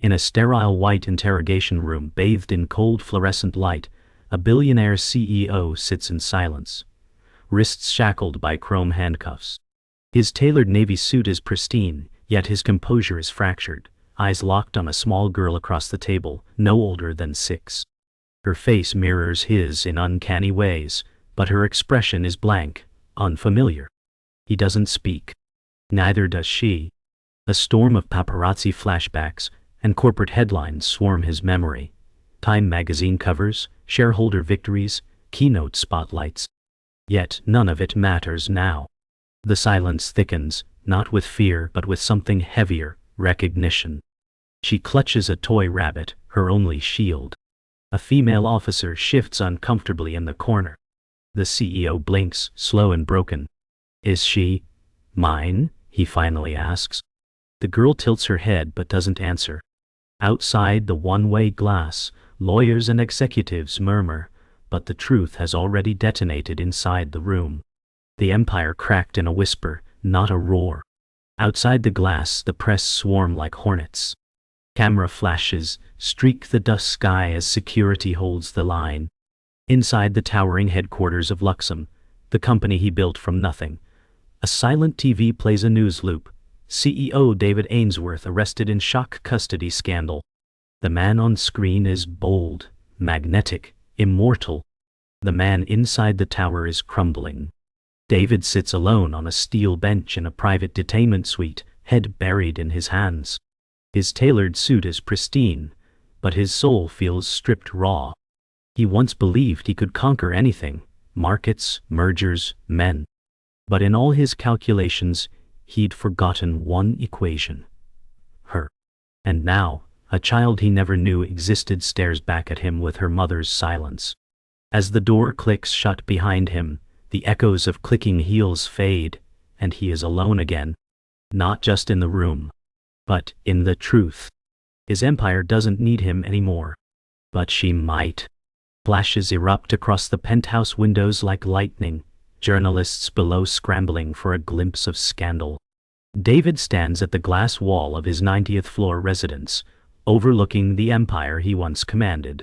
In a sterile white interrogation room bathed in cold fluorescent light, a billionaire CEO sits in silence, wrists shackled by chrome handcuffs. His tailored navy suit is pristine, yet his composure is fractured, eyes locked on a small girl across the table, no older than 6. Her face mirrors his in uncanny ways, but her expression is blank, unfamiliar. He doesn't speak. Neither does she. A storm of paparazzi flashbacks and corporate headlines swarm his memory. Time magazine covers, shareholder victories, keynote spotlights. Yet none of it matters now. The silence thickens, not with fear but with something heavier, recognition. She clutches a toy rabbit, her only shield. A female officer shifts uncomfortably in the corner. The CEO blinks, slow and broken. "Is she mine?" he finally asks. The girl tilts her head but doesn't answer. Outside the one-way glass, lawyers and executives murmur, but the truth has already detonated inside the room. The empire cracked in a whisper, not a roar. Outside the glass, the press swarm like hornets. Camera flashes streak the dusk sky as security holds the line. Inside the towering headquarters of Luxem, the company he built from nothing, a silent TV plays a news loop. CEO David Ainsworth arrested in shock custody scandal. The man on screen is bold, magnetic, immortal. The man inside the tower is crumbling. David sits alone on a steel bench in a private detainment suite, head buried in his hands. His tailored suit is pristine, but his soul feels stripped raw. He once believed he could conquer anything, markets, mergers, men. But in all his calculations, he'd forgotten one equation: her. And now, a child he never knew existed stares back at him with her mother's silence. As the door clicks shut behind him, the echoes of clicking heels fade, and he is alone again. Not just in the room, but in the truth. His empire doesn't need him anymore. But she might. Flashes erupt across the penthouse windows like lightning, journalists below scrambling for a glimpse of scandal. David stands at the glass wall of his 90th floor residence, overlooking the empire he once commanded.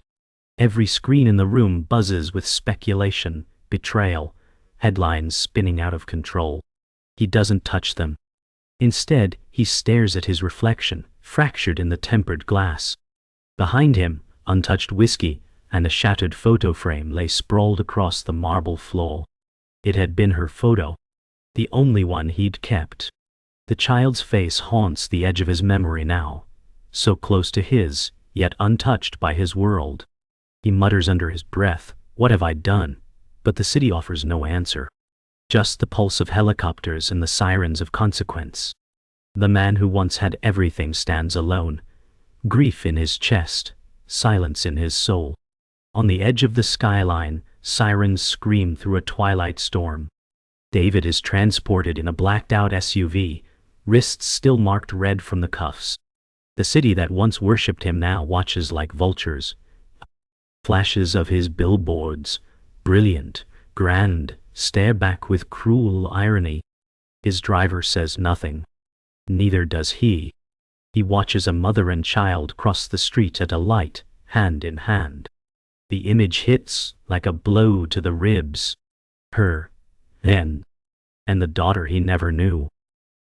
Every screen in the room buzzes with speculation, betrayal, headlines spinning out of control. He doesn't touch them. Instead, he stares at his reflection, fractured in the tempered glass. Behind him, untouched whiskey and a shattered photo frame lay sprawled across the marble floor. It had been her photo, the only one he'd kept. The child's face haunts the edge of his memory now, so close to his, yet untouched by his world. He mutters under his breath, "What have I done?" But the city offers no answer. Just the pulse of helicopters and the sirens of consequence. The man who once had everything stands alone, grief in his chest, silence in his soul. On the edge of the skyline, sirens scream through a twilight storm. David is transported in a blacked-out SUV, wrists still marked red from the cuffs. The city that once worshipped him now watches like vultures. Flashes of his billboards, brilliant, grand, stare back with cruel irony. His driver says nothing. Neither does he. He watches a mother and child cross the street at a light, hand in hand. The image hits like a blow to the ribs. Her, then, and the daughter he never knew.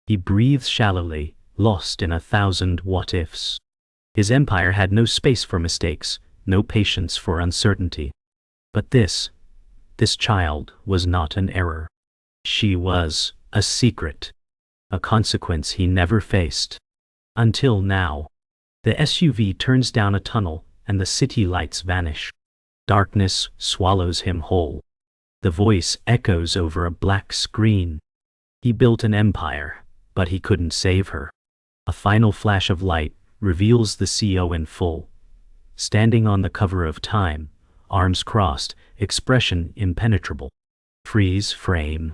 He breathes shallowly, lost in 1,000 what-ifs. His empire had no space for mistakes, no patience for uncertainty. But this child was not an error. She was a secret, a consequence he never faced. Until now. The SUV turns down a tunnel, and the city lights vanish. Darkness swallows him whole. The voice echoes over a black screen. He built an empire, but he couldn't save her. A final flash of light reveals the CEO in full, standing on the cover of Time, arms crossed, expression impenetrable. Freeze frame.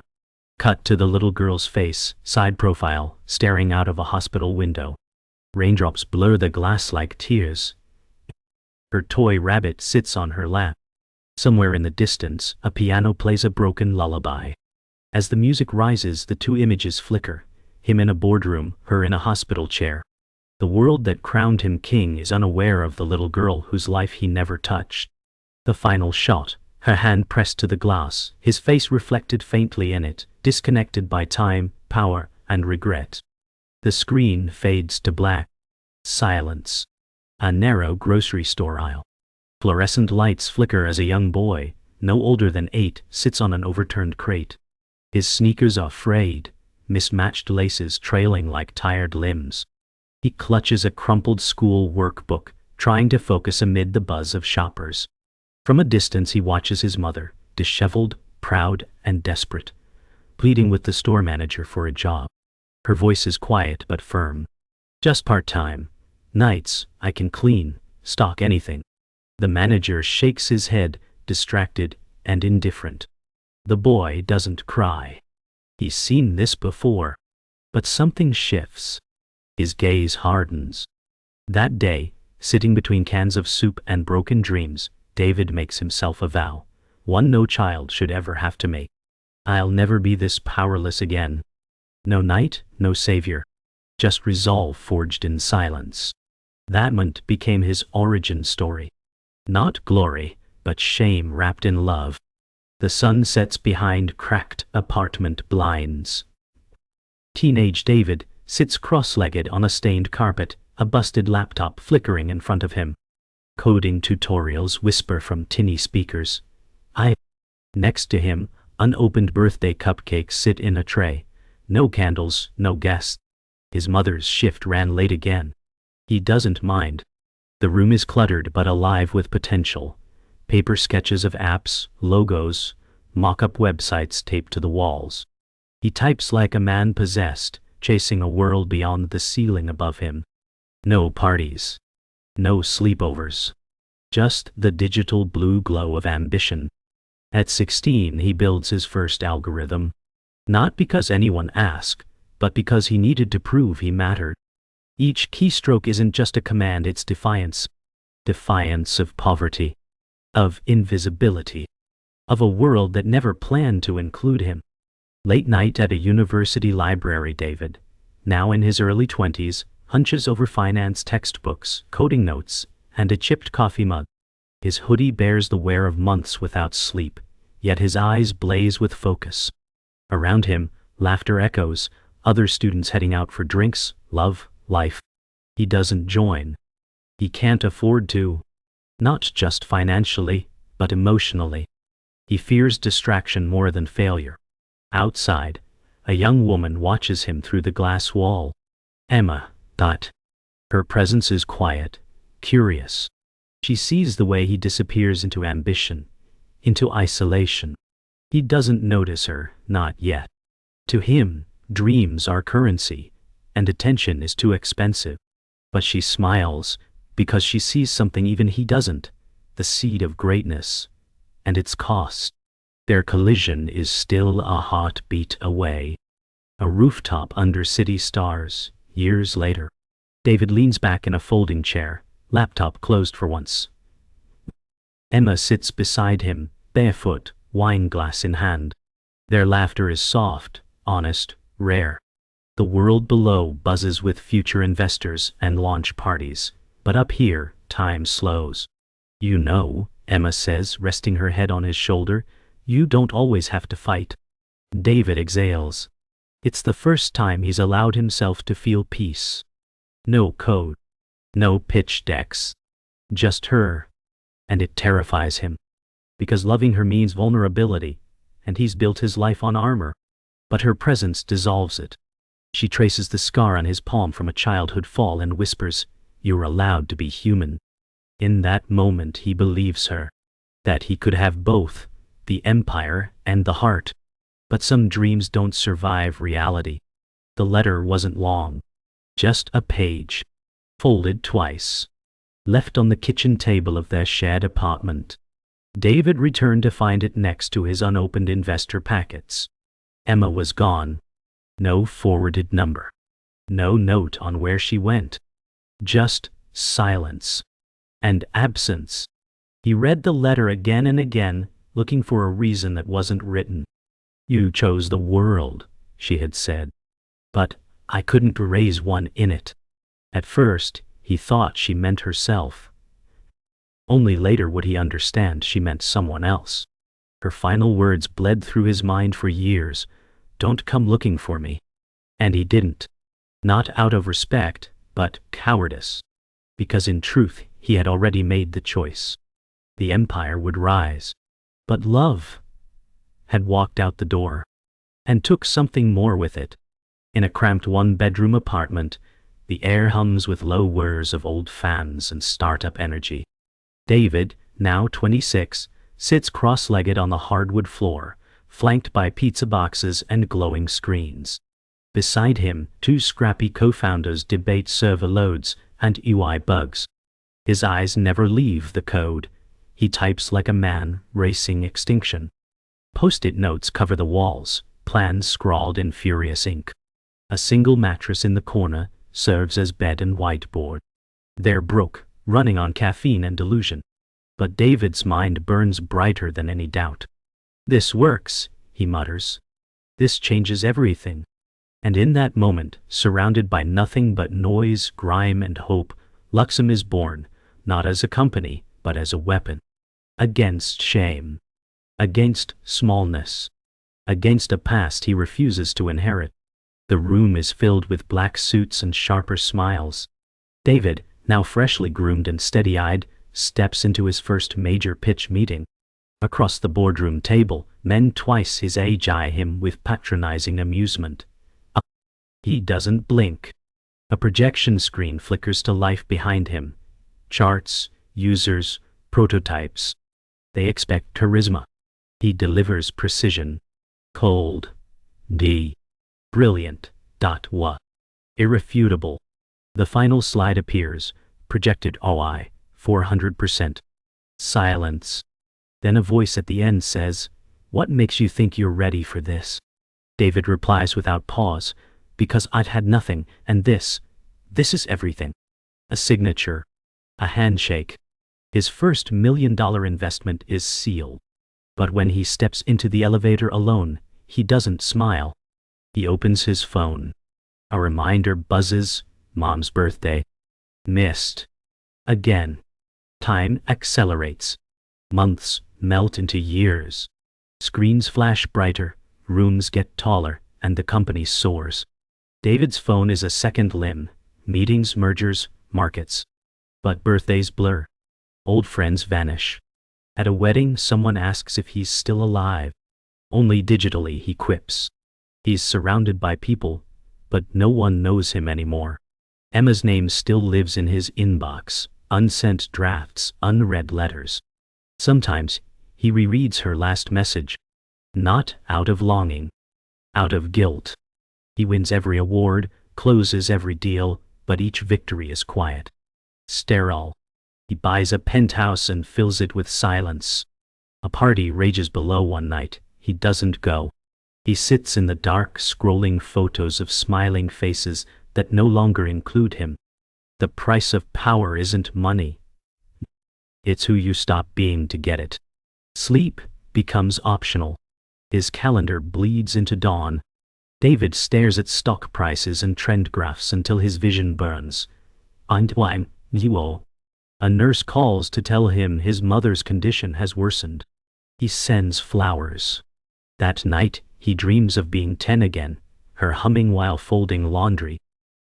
Cut to the little girl's face, side profile, staring out of a hospital window. Raindrops blur the glass like tears. Her toy rabbit sits on her lap. Somewhere in the distance, a piano plays a broken lullaby. As the music rises, the two images flicker, him in a boardroom, her in a hospital chair. The world that crowned him king is unaware of the little girl whose life he never touched. The final shot, her hand pressed to the glass, his face reflected faintly in it, disconnected by time, power, and regret. The screen fades to black. Silence. A narrow grocery store aisle. Fluorescent lights flicker as a young boy, no older than 8, sits on an overturned crate. His sneakers are frayed, mismatched laces trailing like tired limbs. He clutches a crumpled school workbook, trying to focus amid the buzz of shoppers. From a distance he watches his mother, disheveled, proud, and desperate, pleading with the store manager for a job. Her voice is quiet but firm. "Just part-time. Nights, I can clean, stock anything." The manager shakes his head, distracted and indifferent. The boy doesn't cry. He's seen this before. But something shifts. His gaze hardens. That day, sitting between cans of soup and broken dreams, David makes himself a vow, one no child should ever have to make. "I'll never be this powerless again." No knight, no savior. Just resolve forged in silence. That moment became his origin story. Not glory, but shame wrapped in love. The sun sets behind cracked apartment blinds. Teenage David sits cross-legged on a stained carpet, a busted laptop flickering in front of him. Coding tutorials whisper from tinny speakers. Next to him, unopened birthday cupcakes sit in a tray. No candles, no guests. His mother's shift ran late again. He doesn't mind. The room is cluttered but alive with potential. Paper sketches of apps, logos, mock-up websites taped to the walls. He types like a man possessed, chasing a world beyond the ceiling above him. No parties. No sleepovers. Just the digital blue glow of ambition. At 16 he builds his first algorithm. Not because anyone asked, but because he needed to prove he mattered. Each keystroke isn't just a command, it's defiance. Defiance of poverty. Of invisibility. Of a world that never planned to include him. Late night at a university library, David, now in his early 20s, hunches over finance textbooks, coding notes, and a chipped coffee mug. His hoodie bears the wear of months without sleep, yet his eyes blaze with focus. Around him, laughter echoes, other students heading out for drinks, love, life. He doesn't join. He can't afford to. Not just financially, but emotionally. He fears distraction more than failure. Outside, a young woman watches him through the glass wall. Emma. Her presence is quiet, curious. She sees the way he disappears into ambition, into isolation. He doesn't notice her, not yet. To him, dreams are currency, and attention is too expensive. But she smiles, because she sees something even he doesn't, the seed of greatness, and its cost. Their collision is still a heartbeat away. A rooftop under city stars, years later. David leans back in a folding chair, laptop closed for once. Emma sits beside him, barefoot, wine glass in hand. Their laughter is soft, honest, rare. The world below buzzes with future investors and launch parties, but up here, time slows. "You know," Emma says, resting her head on his shoulder, "you don't always have to fight." David exhales. It's the first time he's allowed himself to feel peace. No code. No pitch decks. Just her. And it terrifies him. Because loving her means vulnerability, and he's built his life on armor. But her presence dissolves it. She traces the scar on his palm from a childhood fall and whispers, "You're allowed to be human." In that moment he believes her. That he could have both, the empire and the heart. But some dreams don't survive reality. The letter wasn't long. Just a page. Folded twice. Left on the kitchen table of their shared apartment. David returned to find it next to his unopened investor packets. Emma was gone. No forwarded number. No note on where she went. Just silence. And absence. He read the letter again and again, looking for a reason that wasn't written. "You chose the world," she had said. "But I couldn't erase one in it." At first, he thought she meant herself. Only later would he understand she meant someone else. Her final words bled through his mind for years. "Don't come looking for me." And he didn't. Not out of respect, but cowardice. Because in truth, he had already made the choice. The empire would rise. But love had walked out the door. And took something more with it. In a cramped one-bedroom apartment, the air hums with low whirs of old fans and startup energy. David, now 26, sits cross-legged on the hardwood floor, flanked by pizza boxes and glowing screens. Beside him, two scrappy co-founders debate server loads and UI bugs. His eyes never leave the code. He types like a man racing extinction. Post-it notes cover the walls, plans scrawled in furious ink. A single mattress in the corner serves as bed and whiteboard. They're broke, running on caffeine and delusion. But David's mind burns brighter than any doubt. "This works," he mutters. "This changes everything." And in that moment, surrounded by nothing but noise, grime, and hope, Luxem is born, not as a company, but as a weapon. Against shame. Against smallness. Against a past he refuses to inherit. The room is filled with black suits and sharper smiles. David, now freshly groomed and steady-eyed, steps into his first major pitch meeting. Across the boardroom table, men twice his age eye him with patronizing amusement. He doesn't blink. A projection screen flickers to life behind him. Charts, users, prototypes. They expect charisma. He delivers precision. Cold. Brilliant. What? Irrefutable. The final slide appears, projected OI, 400%. Silence. Then a voice at the end says, "What makes you think you're ready for this?" David replies without pause, "Because I've had nothing, and this is everything." A signature. A handshake. His first $1 million investment is sealed. But when he steps into the elevator alone, he doesn't smile. He opens his phone. A reminder buzzes. Mom's birthday. Missed. Again. Time accelerates. Months melt into years. Screens flash brighter, rooms get taller, and the company soars. David's phone is a second limb. Meetings, mergers, markets. But birthdays blur. Old friends vanish. At a wedding, someone asks if he's still alive. Only digitally, he quips. He's surrounded by people, but no one knows him anymore. Emma's name still lives in his inbox, unsent drafts, unread letters. Sometimes, he rereads her last message. Not out of longing. Out of guilt. He wins every award, closes every deal, but each victory is quiet. Sterile. He buys a penthouse and fills it with silence. A party rages below one night. He doesn't go. He sits in the dark, scrolling photos of smiling faces that no longer include him. The price of power isn't money. It's who you stop being to get it. Sleep becomes optional. His calendar bleeds into dawn. David stares at stock prices and trend graphs until his vision burns. A nurse calls to tell him his mother's condition has worsened. He sends flowers. That night, he dreams of being 10 again, her humming while folding laundry.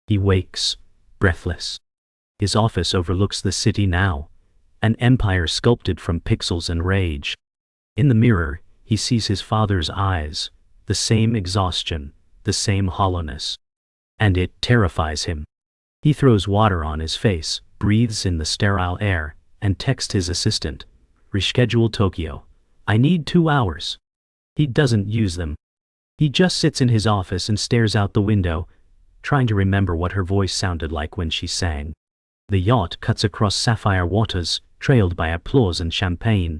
He wakes, breathless. His office overlooks the city now, an empire sculpted from pixels and rage. In the mirror, he sees his father's eyes, the same exhaustion, the same hollowness. And it terrifies him. He throws water on his face, breathes in the sterile air, and texts his assistant, "Reschedule Tokyo. I need 2 hours." He doesn't use them. He just sits in his office and stares out the window, trying to remember what her voice sounded like when she sang. The yacht cuts across sapphire waters, trailed by applause and champagne.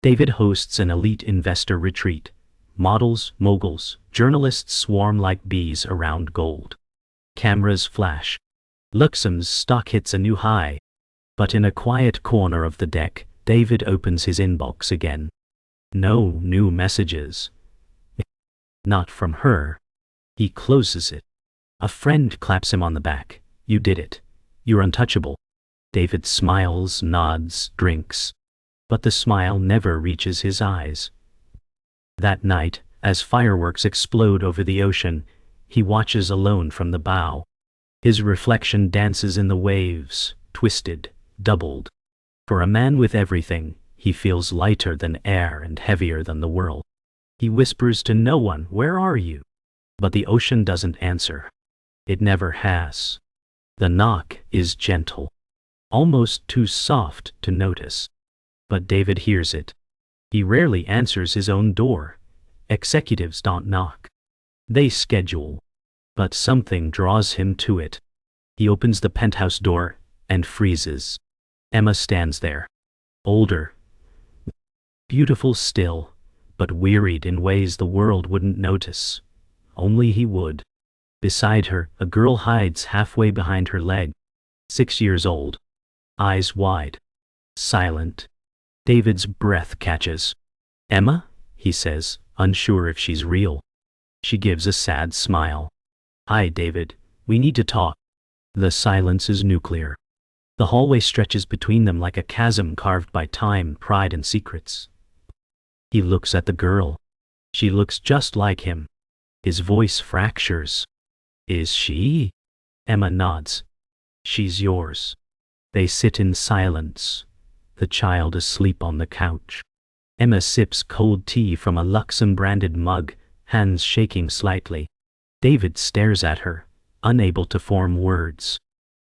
David hosts an elite investor retreat. Models, moguls, journalists swarm like bees around gold. Cameras flash. Luxem's stock hits a new high. But in a quiet corner of the deck, David opens his inbox again. No new messages. Not from her. He closes it. A friend claps him on the back. "You did it. You're untouchable. David smiles, nods, drinks. But the smile never reaches his eyes. That night, as fireworks explode over the ocean, he watches alone from the bow. His reflection dances in the waves, twisted, doubled. For a man with everything, he feels lighter than air and heavier than the world. He whispers to no one, "Where are you?" But the ocean doesn't answer. It never has. The knock is gentle, almost too soft to notice. But David hears it. He rarely answers his own door. Executives don't knock. They schedule. But something draws him to it. He opens the penthouse door and freezes. Emma stands there. Older. Beautiful still, but wearied in ways the world wouldn't notice. Only he would. Beside her, a girl hides halfway behind her leg. 6 years old. Eyes wide. Silent. David's breath catches. "Emma?" he says, unsure if she's real. She gives a sad smile. "Hi, David. We need to talk." The silence is nuclear. The hallway stretches between them like a chasm carved by time, pride, and secrets. He looks at the girl. She looks just like him. His voice fractures. "Is she?" Emma nods. "She's yours." They sit in silence, the child asleep on the couch. Emma sips cold tea from a Luxem-branded mug, hands shaking slightly. David stares at her, unable to form words.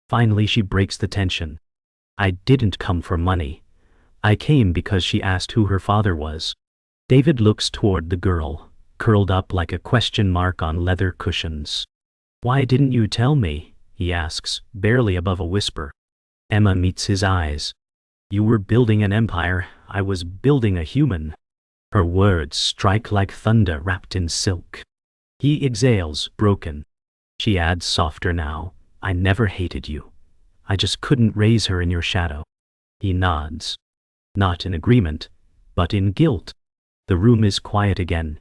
Finally she breaks the tension. "I didn't come for money. I came because she asked who her father was." David looks toward the girl, curled up like a question mark on leather cushions. "Why didn't you tell me?" he asks, barely above a whisper. Emma meets his eyes. "You were building an empire, I was building a human." Her words strike like thunder wrapped in silk. He exhales, broken. She adds softer now, "I never hated you. I just couldn't raise her in your shadow." He nods. Not in agreement, but in guilt. The room is quiet again,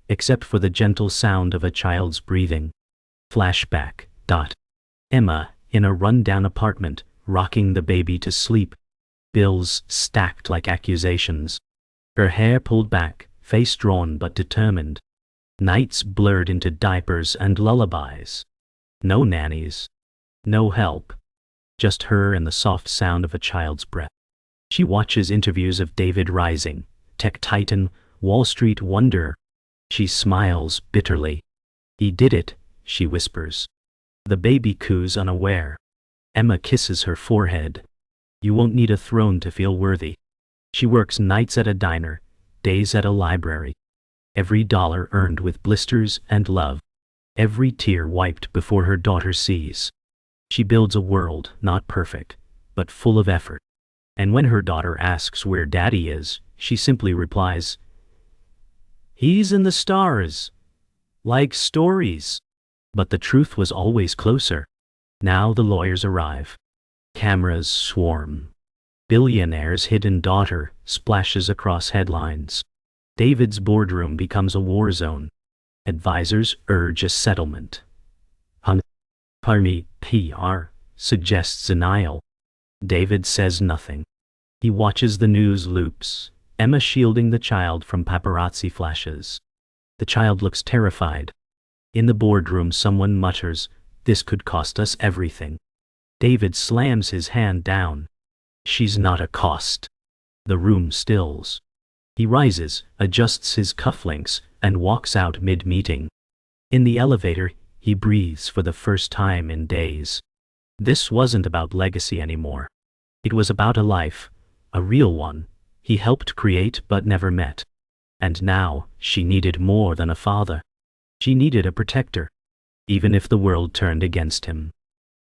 except for the gentle sound of a child's breathing. Flashback. Emma, in a run-down apartment, rocking the baby to sleep. Bills stacked like accusations. Her hair pulled back, face drawn but determined. Nights blurred into diapers and lullabies. No nannies. No help. Just her and the soft sound of a child's breath. She watches interviews of David Rising, tech titan, Wall Street wonder. She smiles bitterly. "He did it," she whispers. The baby coos unaware. Emma kisses her forehead. "You won't need a throne to feel worthy." She works nights at a diner, days at a library. Every dollar earned with blisters and love. Every tear wiped before her daughter sees. She builds a world, not perfect, but full of effort. And when her daughter asks where Daddy is, she simply replies, "He's in the stars." Like stories. But the truth was always closer. Now the lawyers arrive. Cameras swarm. Billionaire's hidden daughter splashes across headlines. David's boardroom becomes a war zone. Advisors urge a settlement. PR suggests denial. David says nothing. He watches the news loops, Emma shielding the child from paparazzi flashes. The child looks terrified. In the boardroom someone mutters, "This could cost us everything." David slams his hand down. "She's not a cost." The room stills. He rises, adjusts his cufflinks, and walks out mid-meeting. In the elevator, he breathes for the first time in days. This wasn't about legacy anymore. It was about a life, a real one, he helped create but never met. And now, she needed more than a father. She needed a protector, even if the world turned against him.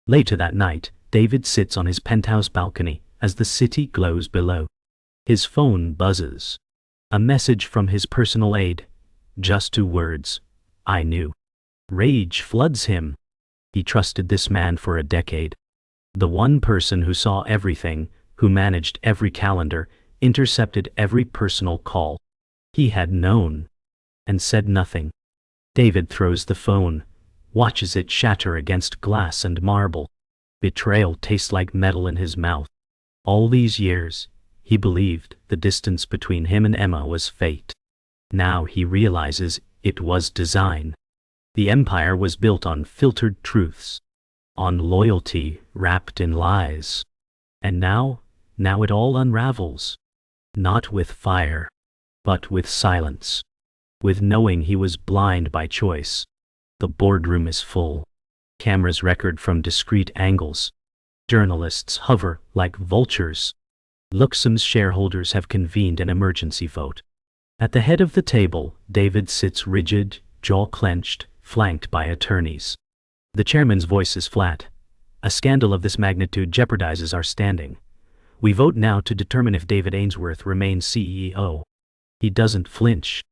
Later that night, David sits on his penthouse balcony as the city glows below. His phone buzzes. A message from his personal aide. Just 2 words. "I knew." Rage floods him. He trusted this man for a decade. The one person who saw everything, who managed every calendar, intercepted every personal call. He had known, and said nothing. David throws the phone, watches it shatter against glass and marble. Betrayal tastes like metal in his mouth. All these years, he believed the distance between him and Emma was fate. Now he realizes it was design. The empire was built on filtered truths, on loyalty wrapped in lies. And now it all unravels. Not with fire, but with silence. With knowing he was blind by choice. The boardroom is full. Cameras record from discreet angles. Journalists hover like vultures. Luxem's shareholders have convened an emergency vote. At the head of the table, David sits rigid, jaw clenched, flanked by attorneys. The chairman's voice is flat. A scandal of this magnitude jeopardizes our standing. We vote now to determine if David Ainsworth remains CEO. He doesn't flinch,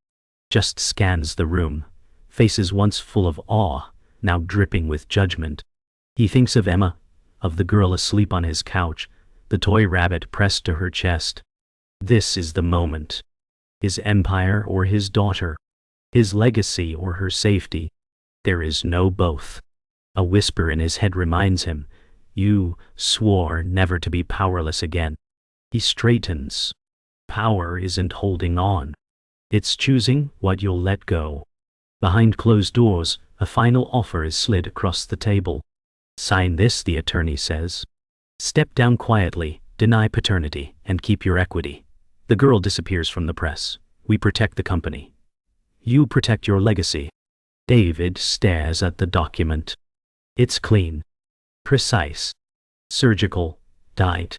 just scans the room, faces once full of awe, now dripping with judgment. He thinks of Emma, of the girl asleep on his couch, the toy rabbit pressed to her chest. This is the moment. His empire or his daughter, his legacy or her safety. There is no both. A whisper in his head reminds him, "You swore never to be powerless again." He straightens. Power isn't holding on. It's choosing what you'll let go. Behind closed doors, a final offer is slid across the table. "Sign this," the attorney says. "Step down quietly, deny paternity, and keep your equity." The girl disappears from the press. "We protect the company. You protect your legacy." David stares at the document. It's clean, precise, surgical, tight,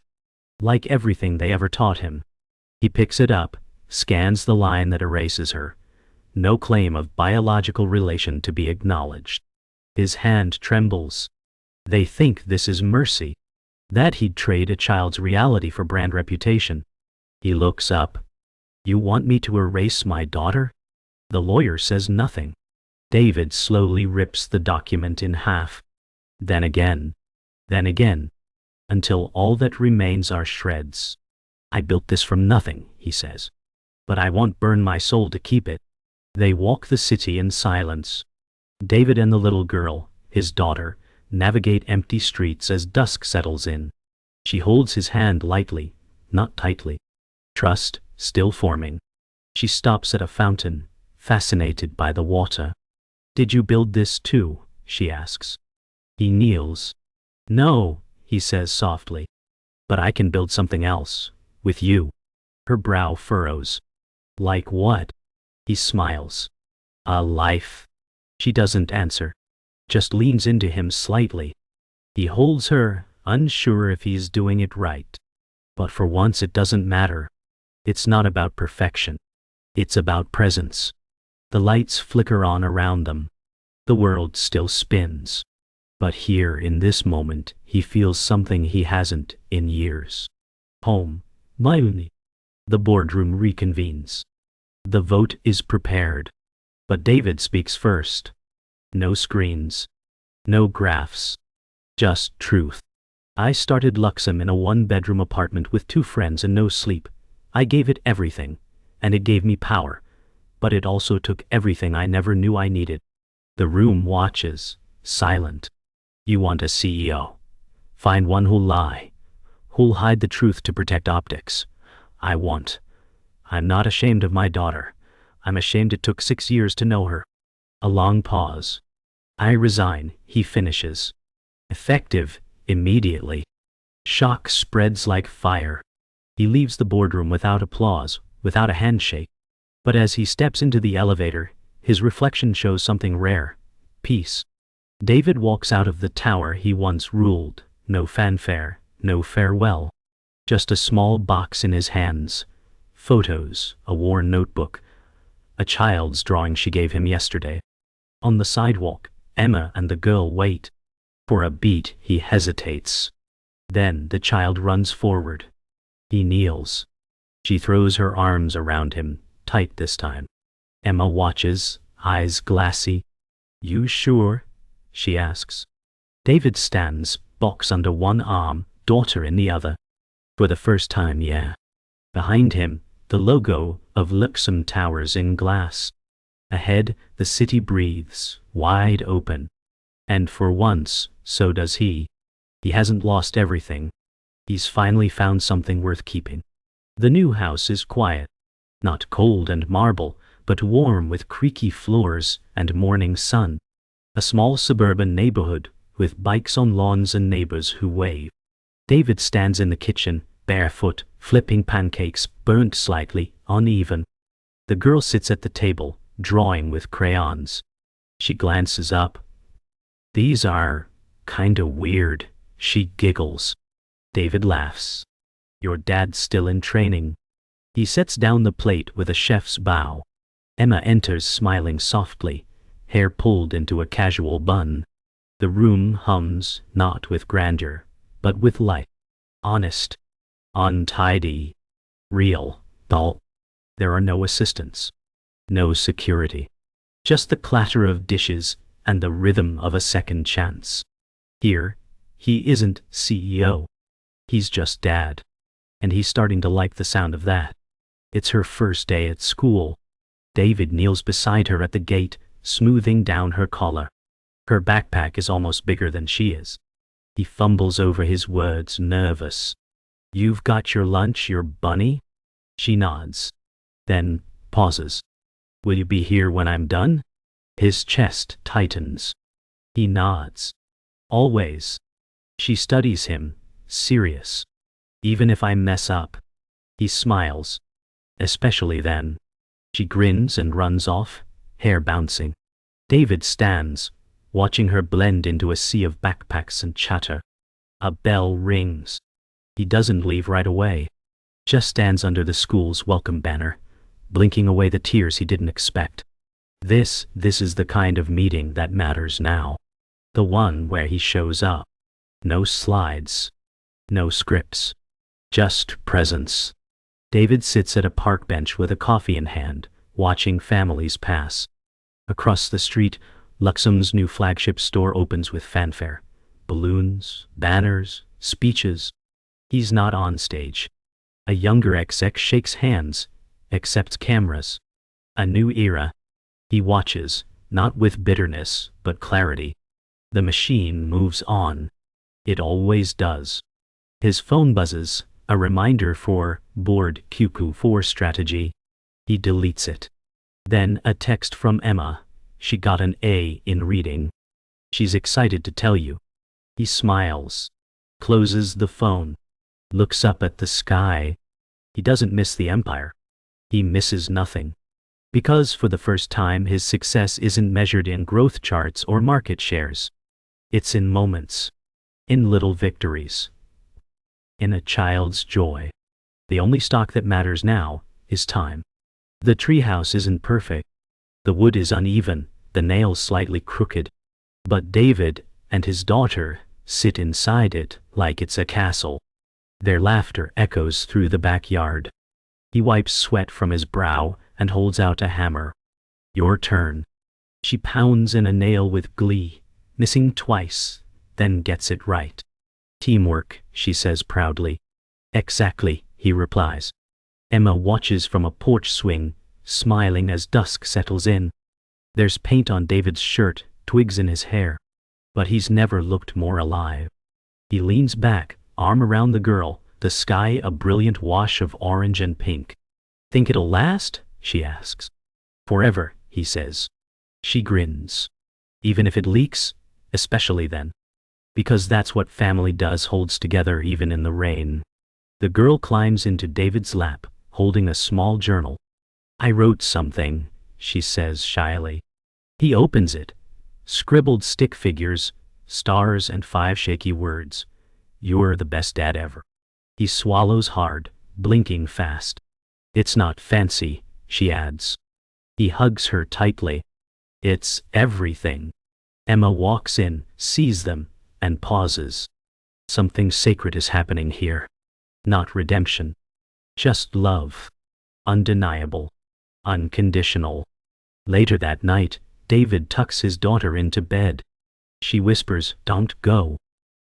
like everything they ever taught him. He picks it up, scans the line that erases her. No claim of biological relation to be acknowledged. His hand trembles. They think this is mercy, that he'd trade a child's reality for brand reputation. He looks up. "You want me to erase my daughter?" The lawyer says nothing. David slowly rips the document in half. Then again, until all that remains are shreds. "I built this from nothing," he says. "But I won't burn my soul to keep it." They walk the city in silence. David and the little girl, his daughter, navigate empty streets as dusk settles in. She holds his hand lightly, not tightly. Trust, still forming. She stops at a fountain, fascinated by the water. "Did you build this too?" she asks. He kneels. "No," he says softly. "But I can build something else, with you." Her brow furrows. "Like what?" He smiles. "A life." She doesn't answer, just leans into him slightly. He holds her, unsure if he's doing it right. But for once it doesn't matter. It's not about perfection. It's about presence. The lights flicker on around them. The world still spins. But here in this moment, he feels something he hasn't in years. Home. Mayuni. The boardroom reconvenes. The vote is prepared. But David speaks first. No screens. No graphs. Just truth. "I started Luxem in a one-bedroom apartment with 2 friends and no sleep. I gave it everything, and it gave me power. But it also took everything I never knew I needed." The room watches, silent. "You want a CEO. Find one who'll lie, who'll hide the truth to protect optics. I'm not ashamed of my daughter. I'm ashamed it took 6 years to know her." A long pause. "I resign," he finishes. Effective, immediately. Shock spreads like fire. He leaves the boardroom without applause, without a handshake. But as he steps into the elevator, his reflection shows something rare: peace. David walks out of the tower he once ruled. No fanfare, no farewell. Just a small box in his hands. Photos, a worn notebook, a child's drawing she gave him yesterday. On the sidewalk, Emma and the girl wait. For a beat, he hesitates. Then the child runs forward. He kneels. She throws her arms around him, tight this time. Emma watches, eyes glassy. "You sure?" she asks. David stands, box under one arm, daughter in the other. For the first time, yeah. Behind him, the logo of Luxem towers in glass. Ahead, the city breathes, wide open. And for once, so does he. He hasn't lost everything. He's finally found something worth keeping. The new house is quiet. Not cold and marble, but warm with creaky floors and morning sun. A small suburban neighborhood, with bikes on lawns and neighbors who wave. David stands in the kitchen, barefoot, flipping pancakes, burnt slightly, uneven. The girl sits at the table, drawing with crayons. She glances up. "These are kinda weird," she giggles. David laughs. "Your dad's still in training." He sets down the plate with a chef's bow. Emma enters smiling softly, hair pulled into a casual bun. The room hums, not with grandeur, but with light. Honest. Untidy. Real. Dull. There are no assistants. No security. Just the clatter of dishes and the rhythm of a second chance. Here, he isn't CEO. He's just dad. And he's starting to like the sound of that. It's her first day at school. David kneels beside her at the gate, smoothing down her collar. Her backpack is almost bigger than she is. He fumbles over his words, nervous. "You've got your lunch, your bunny?" She nods. Then pauses. "Will you be here when I'm done?" His chest tightens. He nods. "Always." She studies him, serious. "Even if I mess up." He smiles. "Especially then." She grins and runs off, hair bouncing. David stands, watching her blend into a sea of backpacks and chatter. A bell rings. He doesn't leave right away. Just stands under the school's welcome banner, blinking away the tears he didn't expect. This is the kind of meeting that matters now. The one where he shows up. No slides. No scripts. Just presence. David sits at a park bench with a coffee in hand, watching families pass. Across the street, Luxem's new flagship store opens with fanfare. Balloons, banners, speeches. He's not on stage. A younger exec shakes hands, accepts cameras. A new era. He watches, not with bitterness, but clarity. The machine moves on. It always does. His phone buzzes, a reminder for board QQ4 strategy. He deletes it. Then a text from Emma. She got an A in reading. She's excited to tell you. He smiles. Closes the phone. Looks up at the sky. He doesn't miss the empire. He misses nothing. Because for the first time his success isn't measured in growth charts or market shares. It's in moments. In little victories. In a child's joy. The only stock that matters now is time. The treehouse isn't perfect. The wood is uneven, the nails slightly crooked. But David and his daughter sit inside it like it's a castle. Their laughter echoes through the backyard. He wipes sweat from his brow and holds out a hammer. "Your turn." She pounds in a nail with glee, missing twice, then gets it right. "Teamwork," she says proudly. "Exactly," he replies. Emma watches from a porch swing, smiling as dusk settles in. There's paint on David's shirt, twigs in his hair. But he's never looked more alive. He leans back, arm around the girl, the sky a brilliant wash of orange and pink. "Think it'll last?" she asks. "Forever," he says. She grins. "Even if it leaks?" "Especially then." Because that's what family does, holds together even in the rain. The girl climbs into David's lap, holding a small journal. "I wrote something," she says shyly. He opens it. Scribbled stick figures, stars and 5 shaky words. "You're the best dad ever." He swallows hard, blinking fast. "It's not fancy," she adds. He hugs her tightly. "It's everything." Emma walks in, sees them, and pauses. Something sacred is happening here. Not redemption. Just love. Undeniable. Unconditional. Later that night, David tucks his daughter into bed. She whispers, "Don't go."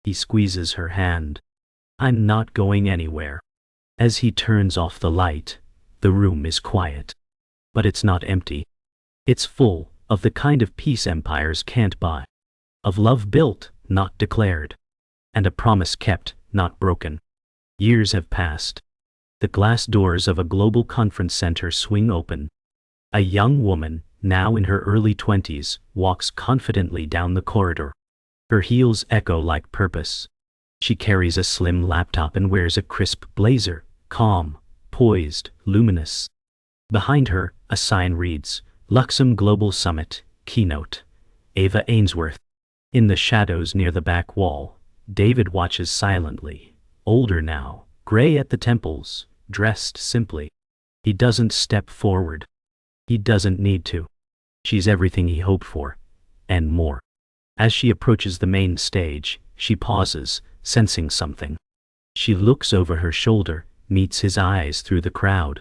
He squeezes her hand. "I'm not going anywhere." As he turns off the light, the room is quiet. But it's not empty. It's full of the kind of peace empires can't buy. Of love built, not declared. And a promise kept, not broken. Years have passed. The glass doors of a global conference center swing open. A young woman, now in her early 20s, walks confidently down the corridor. Her heels echo like purpose. She carries a slim laptop and wears a crisp blazer, calm, poised, luminous. Behind her, a sign reads, Luxem Global Summit, Keynote. Ava Ainsworth. In the shadows near the back wall, David watches silently. Older now, gray at the temples, dressed simply. He doesn't step forward. He doesn't need to. She's everything he hoped for, and more. As she approaches the main stage, she pauses, sensing something. She looks over her shoulder, meets his eyes through the crowd.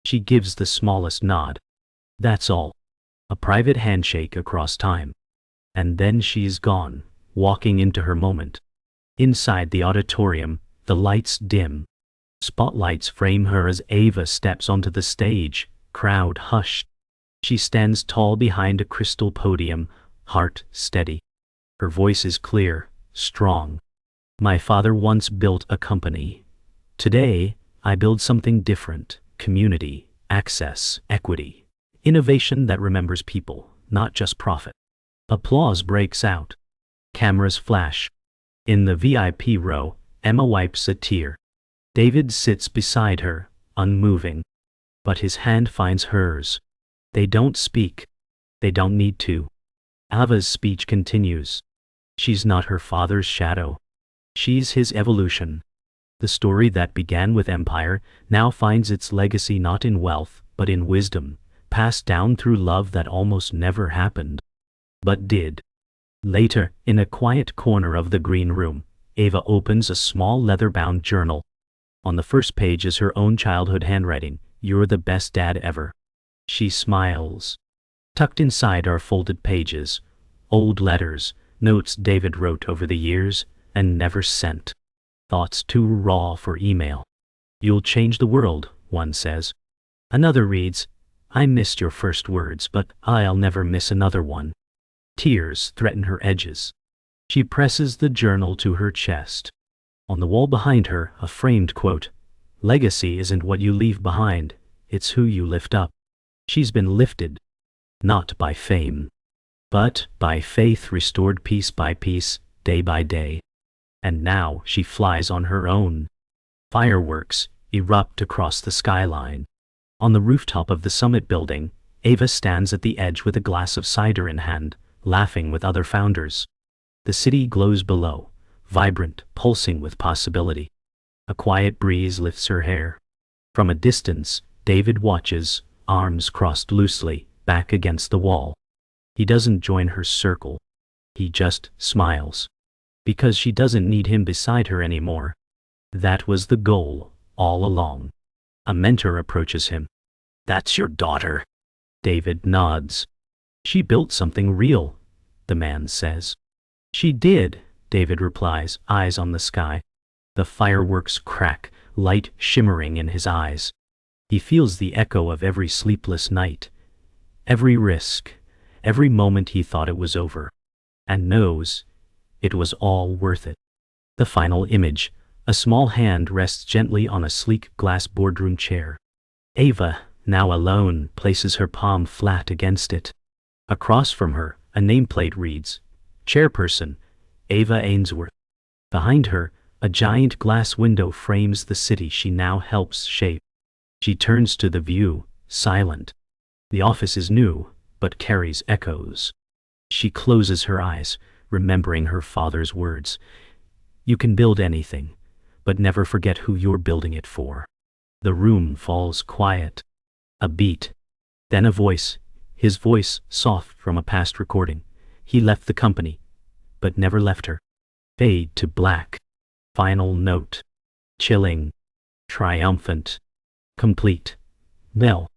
She gives the smallest nod. That's all. A private handshake across time. And then she's gone, walking into her moment. Inside the auditorium, the lights dim. Spotlights frame her as Ava steps onto the stage, crowd hushed. She stands tall behind a crystal podium, heart steady. Her voice is clear, strong. My father once built a company. Today, I build something different: community, access, equity. Innovation that remembers people, not just profit. Applause breaks out. Cameras flash. In the VIP row, Emma wipes a tear. David sits beside her, unmoving. But his hand finds hers. They don't speak. They don't need to. Ava's speech continues. She's not her father's shadow. She's his evolution. The story that began with empire now finds its legacy not in wealth, but in wisdom, passed down through love that almost never happened. But did. Later, in a quiet corner of the green room, Ava opens a small leather-bound journal. On the first page is her own childhood handwriting, "You're the best dad ever." She smiles. Tucked inside are folded pages, old letters, notes David wrote over the years and never sent. Thoughts too raw for email. "You'll change the world," one says. Another reads, "I missed your first words, but I'll never miss another one." Tears threaten her edges. She presses the journal to her chest. On the wall behind her, a framed quote, "Legacy isn't what you leave behind, it's who you lift up." She's been lifted, not by fame, but by faith restored piece by piece, day by day. And now she flies on her own. Fireworks erupt across the skyline. On the rooftop of the summit building, Ava stands at the edge with a glass of cider in hand, laughing with other founders. The city glows below, vibrant, pulsing with possibility. A quiet breeze lifts her hair. From a distance, David watches, arms crossed loosely, back against the wall. He doesn't join her circle. He just smiles. Because she doesn't need him beside her anymore. That was the goal, all along. A mentor approaches him. "That's your daughter." David nods. "She built something real," the man says. "She did," David replies, eyes on the sky. The fireworks crack, light shimmering in his eyes. He feels the echo of every sleepless night, every risk, every moment he thought it was over, and knows it was all worth it. The final image, a small hand rests gently on a sleek glass boardroom chair. Ava, now alone, places her palm flat against it. Across from her, a nameplate reads, "Chairperson, Ava Ainsworth." Behind her, a giant glass window frames the city she now helps shape. She turns to the view, silent. The office is new, but carries echoes. She closes her eyes, remembering her father's words. "You can build anything, but never forget who you're building it for." The room falls quiet. A beat. Then a voice, his voice soft from a past recording. "He left the company, but never left her." Fade to black. Final note. Chilling. Triumphant. Complete. Mel.